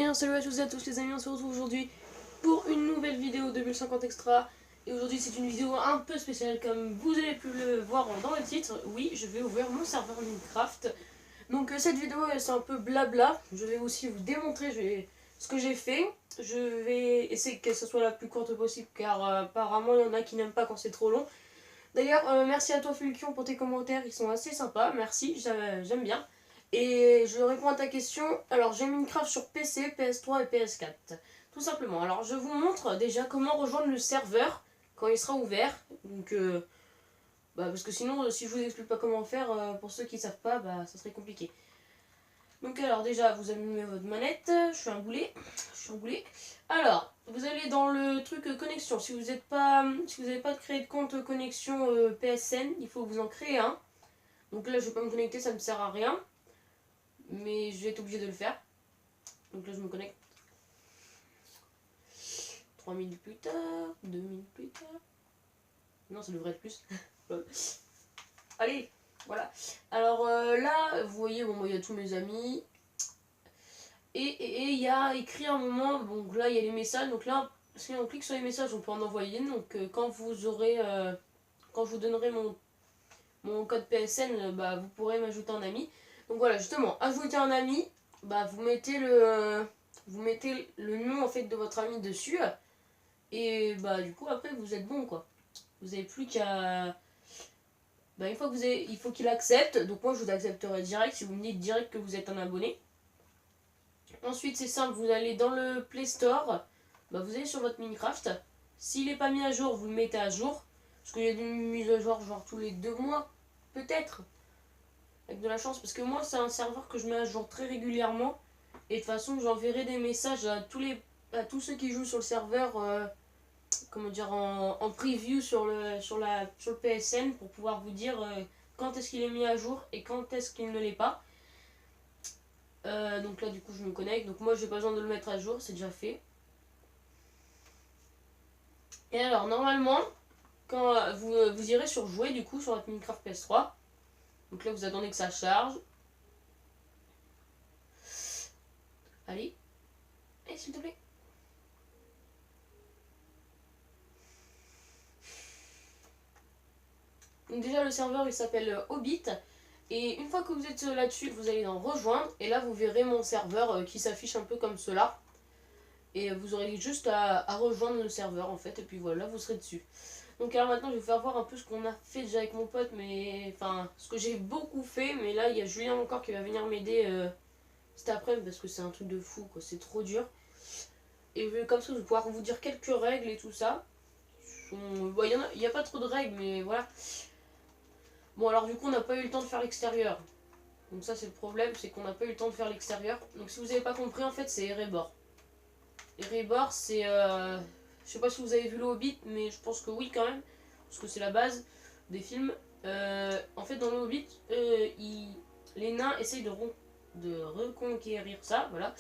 bien, salut à tous et à tous les amis, on se retrouve aujourd'hui pour une nouvelle vidéo de 1050 Extra. Et aujourd'hui c'est une vidéo un peu spéciale comme vous avez pu le voir dans le titre. Oui, je vais ouvrir mon serveur Minecraft. Donc cette vidéo c'est un peu blabla, je vais aussi vous démontrer ce que j'ai fait. Je vais essayer que ce soit la plus courte possible car apparemment il y en a qui n'aiment pas quand c'est trop long. D'ailleurs merci à toi Fulkion pour tes commentaires, ils sont assez sympas, merci, j'aime bien. Et je réponds à ta question. Alors j'ai Minecraft sur PC, PS3 et PS4. Tout simplement. Alors je vous montre déjà comment rejoindre le serveur quand il sera ouvert. Donc parce que sinon si je vous explique pas comment faire, pour ceux qui savent pas, ça serait compliqué. Donc alors déjà vous allumez votre manette. Je suis un boulet. Alors vous allez dans le truc connexion. Si vous n'avez pas créé de compte connexion PSN, il faut vous en créer un. Donc là je vais pas me connecter, ça ne me sert à rien. Mais je vais être obligé de le faire. Donc là je me connecte. 3 minutes plus tard, 2 minutes plus tard. Non, ça devrait être plus. Allez, voilà. Alors là, vous voyez, bon, il y a tous mes amis. Et il y a écrit un moment, donc là il y a les messages. Donc là, si on clique sur les messages, on peut en envoyer. Donc quand vous aurez, quand je vous donnerai mon code PSN, vous pourrez m'ajouter un ami. Donc voilà, justement, ajouter un ami, vous mettez le nom en fait de votre ami dessus. Et du coup après vous êtes bon quoi. Vous avez plus qu'à... une fois que vous avez... il faut qu'il accepte. Donc moi je vous accepterai direct si vous me dites direct que vous êtes un abonné. Ensuite c'est simple, vous allez dans le Play Store. Vous allez sur votre Minecraft. S'il n'est pas mis à jour, vous le mettez à jour. Parce qu'il y a des mises à jour genre tous les 2 mois. Peut-être. Avec de la chance. Parce que moi c'est un serveur que je mets à jour très régulièrement. Et de toute façon j'enverrai des messages à tous ceux qui jouent sur le serveur... comment dire, en preview sur le PSN pour pouvoir vous dire quand est-ce qu'il est mis à jour et quand est-ce qu'il ne l'est pas. Donc là du coup je me connecte, donc moi j'ai pas besoin de le mettre à jour, c'est déjà fait. Et alors normalement quand vous irez sur jouer du coup sur votre Minecraft PS3, donc là vous attendez que ça charge. Allez, s'il te plaît. Donc déjà le serveur il s'appelle Hobbit. Et une fois que vous êtes là-dessus, vous allez dans rejoindre. Et là vous verrez mon serveur qui s'affiche un peu comme cela. Et vous aurez juste à rejoindre le serveur en fait. Et puis voilà, vous serez dessus. Donc alors maintenant je vais vous faire voir un peu ce qu'on a fait déjà avec mon pote. Mais enfin ce que j'ai beaucoup fait. Mais là il y a Julien encore qui va venir m'aider cet après-midi. Parce que c'est un truc de fou quoi, c'est trop dur. Et comme ça je vais pouvoir vous dire quelques règles et tout ça. Il n'y a pas trop de règles mais voilà. Bon alors du coup on n'a pas eu le temps de faire l'extérieur. Donc ça c'est le problème, c'est qu'on n'a pas eu le temps de faire l'extérieur. Donc si vous n'avez pas compris en fait c'est Erebor. Erebor c'est... je sais pas si vous avez vu le Hobbit mais je pense que oui quand même. Parce que c'est la base des films. En fait dans le Hobbit, les nains essayent de reconquérir ça, voilà.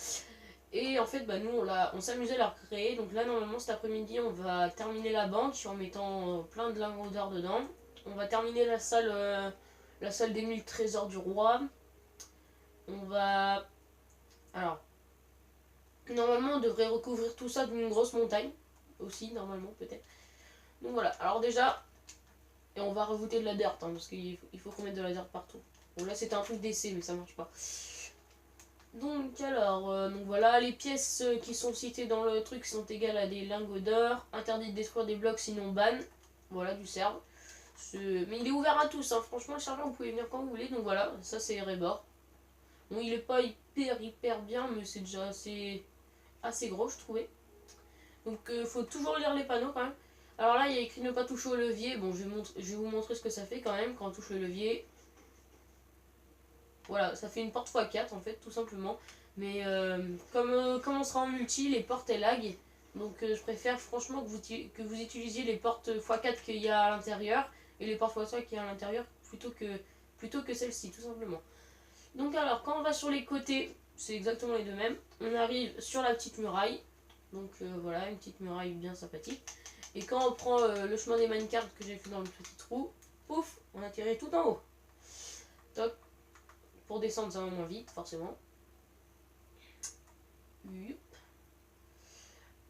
Et en fait nous on s'amusait à la recréer. Donc là normalement cet après-midi on va terminer la banque en mettant plein de lingots d'or dedans. On va terminer la salle des 1000 trésors du roi. On va... Alors, normalement on devrait recouvrir tout ça d'une grosse montagne. Aussi, normalement, peut-être. Donc voilà, alors déjà... Et on va rajouter de la dirt, parce qu'il faut qu'on mette de la dirt partout. Bon là c'était un truc d'essai, mais ça marche pas. Donc alors, donc voilà, les pièces qui sont citées dans le truc sont égales à des lingots d'or. Interdit de détruire des blocs sinon ban. Voilà, du serve. Mais il est ouvert à tous, franchement le serveur vous pouvez venir quand vous voulez. Donc voilà, ça c'est Erebor. Bon il est pas hyper bien, mais c'est déjà assez gros je trouvais. Donc faut toujours lire les panneaux quand même. Alors là il y a écrit ne pas toucher au levier. Bon je vais vous montrer ce que ça fait quand même quand on touche le levier. Voilà, ça fait une porte x4 en fait tout simplement. Mais comme on sera en multi, les portes elles lag. Donc je préfère franchement que vous utilisiez les portes x4 qu'il y a à l'intérieur. Et les portes x3 qu'il y a à l'intérieur plutôt que celle-ci tout simplement. Donc alors quand on va sur les côtés, c'est exactement les deux mêmes. On arrive sur la petite muraille. Donc voilà, une petite muraille bien sympathique. Et quand on prend le chemin des minecarts que j'ai fait dans le petit trou, pouf, on atterrit tout en haut. Top. Pour descendre ça va moins vite forcément.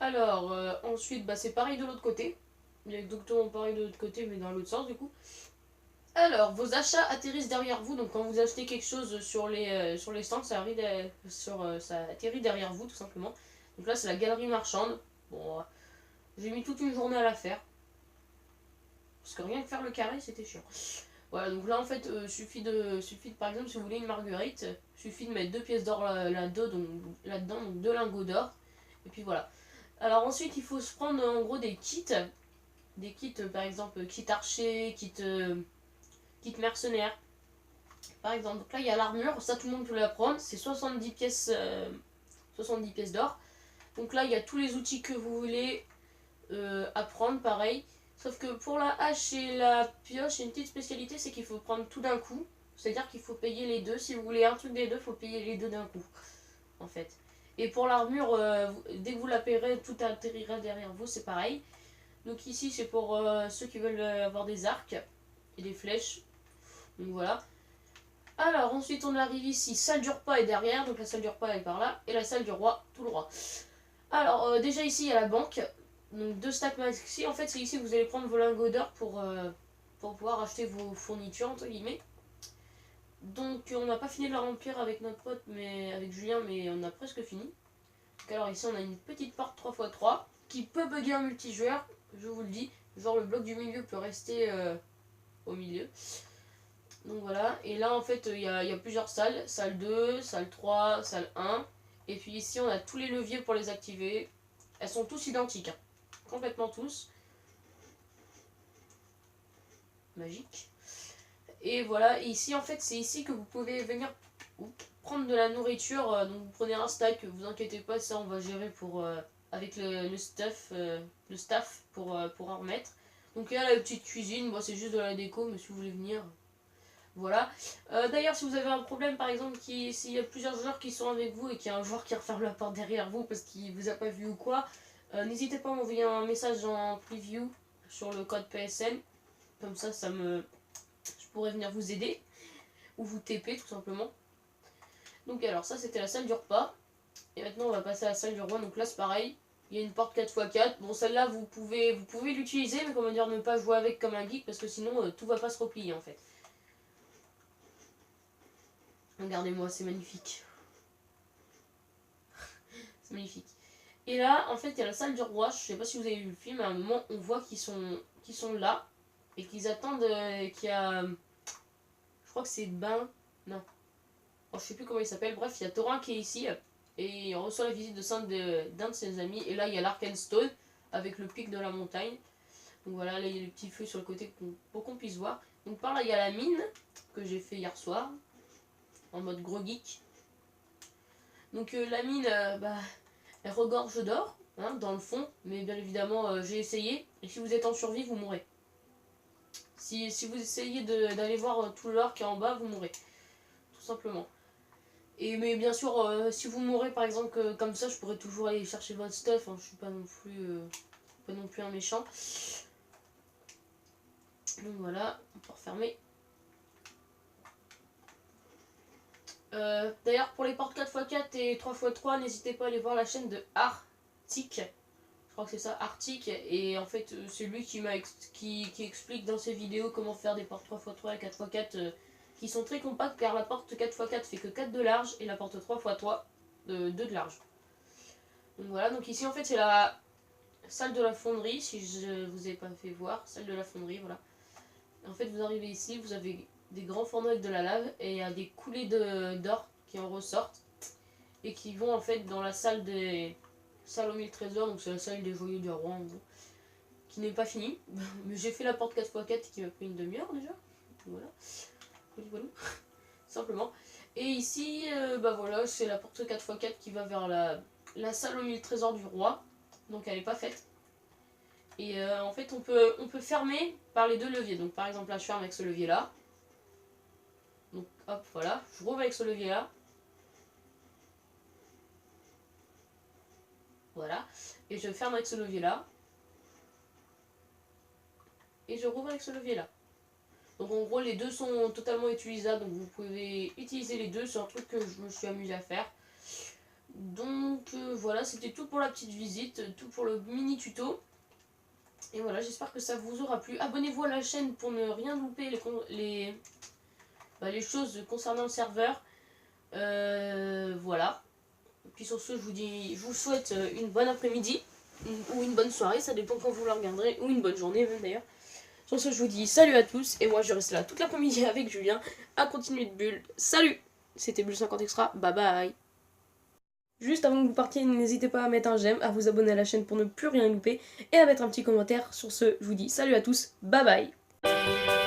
Alors, ensuite, bah, c'est pareil de l'autre côté. Il est exactement pareil de l'autre côté, mais dans l'autre sens du coup. Alors, vos achats atterrissent derrière vous. Donc, quand vous achetez quelque chose sur les stands, ça atterrit derrière vous, tout simplement. Donc là, c'est la galerie marchande. Bon, j'ai mis toute une journée à la faire. Parce que rien que faire le carré, c'était chiant. Voilà, donc là, en fait, suffit de, par exemple, si vous voulez une marguerite, suffit de mettre 2 pièces d'or là-dedans, donc 2 lingots d'or. Et puis voilà. Alors ensuite, il faut se prendre en gros des kits. Des kits, par exemple, kit archer, kit mercenaire. Par exemple, donc là, il y a l'armure. Ça, tout le monde peut la prendre. C'est 70 pièces, 70 pièces d'or. Donc là, il y a tous les outils que vous voulez à prendre, pareil. Sauf que pour la hache et la pioche, il y a une petite spécialité, c'est qu'il faut prendre tout d'un coup. C'est-à-dire qu'il faut payer les deux. Si vous voulez un truc des deux, il faut payer les deux d'un coup, en fait. Et pour l'armure, dès que vous la payerez, tout atterrira derrière vous, c'est pareil. Donc ici, c'est pour ceux qui veulent avoir des arcs et des flèches. Donc voilà. Alors ensuite, on arrive ici. Salle du repas est derrière, donc la salle du repas est par là. Et la salle du roi, tout droit. Alors déjà ici, il y a la banque. Donc 2 stacks maxi. En fait, c'est ici que vous allez prendre vos lingots d'or pour pouvoir acheter vos fournitures, entre guillemets. Donc on n'a pas fini de la remplir avec notre pote, mais avec Julien, mais on a presque fini. Donc, alors ici, on a une petite porte 3x3 qui peut bugger un multijoueur, je vous le dis. Genre le bloc du milieu peut rester au milieu. Donc voilà, et là en fait il y a plusieurs salles. Salle 2, salle 3, salle 1. Et puis ici on a tous les leviers pour les activer. Elles sont tous identiques, hein. Complètement tous. Magique. Et voilà, et ici en fait c'est ici que vous pouvez venir prendre de la nourriture. Donc vous prenez un stack, vous inquiétez pas, ça on va gérer avec le staff pour en remettre. Donc il y a la petite cuisine, bon, c'est juste de la déco, mais si vous voulez venir, voilà. D'ailleurs, si vous avez un problème, par exemple, s'il y a plusieurs joueurs qui sont avec vous et qu'il y a un joueur qui referme la porte derrière vous parce qu'il vous a pas vu ou quoi, n'hésitez pas à m'envoyer un message en preview sur le code PSN. Comme ça, je pourrais venir vous aider ou vous TP tout simplement. Donc alors ça, c'était la salle du repas. Et maintenant, on va passer à la salle du roi. Donc là, c'est pareil. Il y a une porte 4x4. Bon, celle-là, vous pouvez l'utiliser, mais comment dire, ne pas jouer avec comme un geek parce que sinon, tout va pas se replier en fait. Regardez-moi, c'est magnifique. C'est magnifique. Et là, en fait, il y a la salle du roi. Je sais pas si vous avez vu le film. À un moment, on voit qu'ils sont là. Et qu'ils attendent qu'il y a... Je crois que c'est Ben... Non. Oh, je sais plus comment il s'appelle. Bref, il y a Thorin qui est ici. Et on reçoit la visite d'un de ses amis. Et là, il y a l'Arkenstone avec le pic de la montagne. Donc voilà, là, il y a les petits feux sur le côté pour qu'on puisse voir. Donc par là, il y a la mine que j'ai fait hier soir. En mode gros geek. Donc la mine, elle regorge d'or, hein, dans le fond, mais bien évidemment j'ai essayé, et si vous êtes en survie, vous mourrez. Si vous essayez d'aller voir tout l'or qui est en bas, vous mourrez. Tout simplement. Mais bien sûr, si vous mourrez par exemple comme ça, je pourrais toujours aller chercher votre stuff, hein, je suis pas non plus un méchant. Donc voilà, on peut refermer. D'ailleurs, pour les portes 4x4 et 3x3, n'hésitez pas à aller voir la chaîne de Arctic. Je crois que c'est ça, Arctic. Et en fait, c'est lui qui explique dans ses vidéos comment faire des portes 3x3 et 4x4 qui sont très compactes, car la porte 4x4 fait que 4 de large et la porte 3x3 2 de large. Donc voilà, donc ici en fait c'est la salle de la fonderie, si je vous ai pas fait voir, salle de la fonderie, voilà. En fait, vous arrivez ici, vous avez des grands fourneaux avec de la lave et il y a des coulées d'or qui en ressortent et qui vont en fait dans la salle des salles aux 1000 trésors, donc c'est la salle des joyaux du roi en gros, qui n'est pas finie. Mais j'ai fait la porte 4x4 qui m'a pris une demi-heure déjà. Voilà. Voilà. Simplement. Et ici, voilà, c'est la porte 4x4 qui va vers la salle aux 1000 trésors du roi. Donc elle n'est pas faite. Et en fait, on peut fermer par les deux leviers. Donc par exemple, là, je ferme avec ce levier-là. Donc hop, voilà. Je rouvre avec ce levier-là. Voilà. Et je ferme avec ce levier-là. Et je rouvre avec ce levier-là. Donc en gros, les deux sont totalement utilisables. Donc vous pouvez utiliser les deux. C'est un truc que je me suis amusée à faire. Donc voilà. voilà, c'était tout pour la petite visite, tout pour le mini tuto. Et voilà, j'espère que ça vous aura plu. Abonnez-vous à la chaîne pour ne rien louper les choses concernant le serveur. Voilà. Puis sur ce, je vous souhaite une bonne après-midi ou une bonne soirée, ça dépend quand vous la regarderez, ou une bonne journée même d'ailleurs. Sur ce, je vous dis salut à tous, et moi je reste là toute l'après-midi avec Julien à continuer de bulle. Salut! C'était Bulle 50 Extra, bye bye! Juste avant que vous partiez, n'hésitez pas à mettre un j'aime, à vous abonner à la chaîne pour ne plus rien louper, et à mettre un petit commentaire. Sur ce, je vous dis salut à tous, bye bye!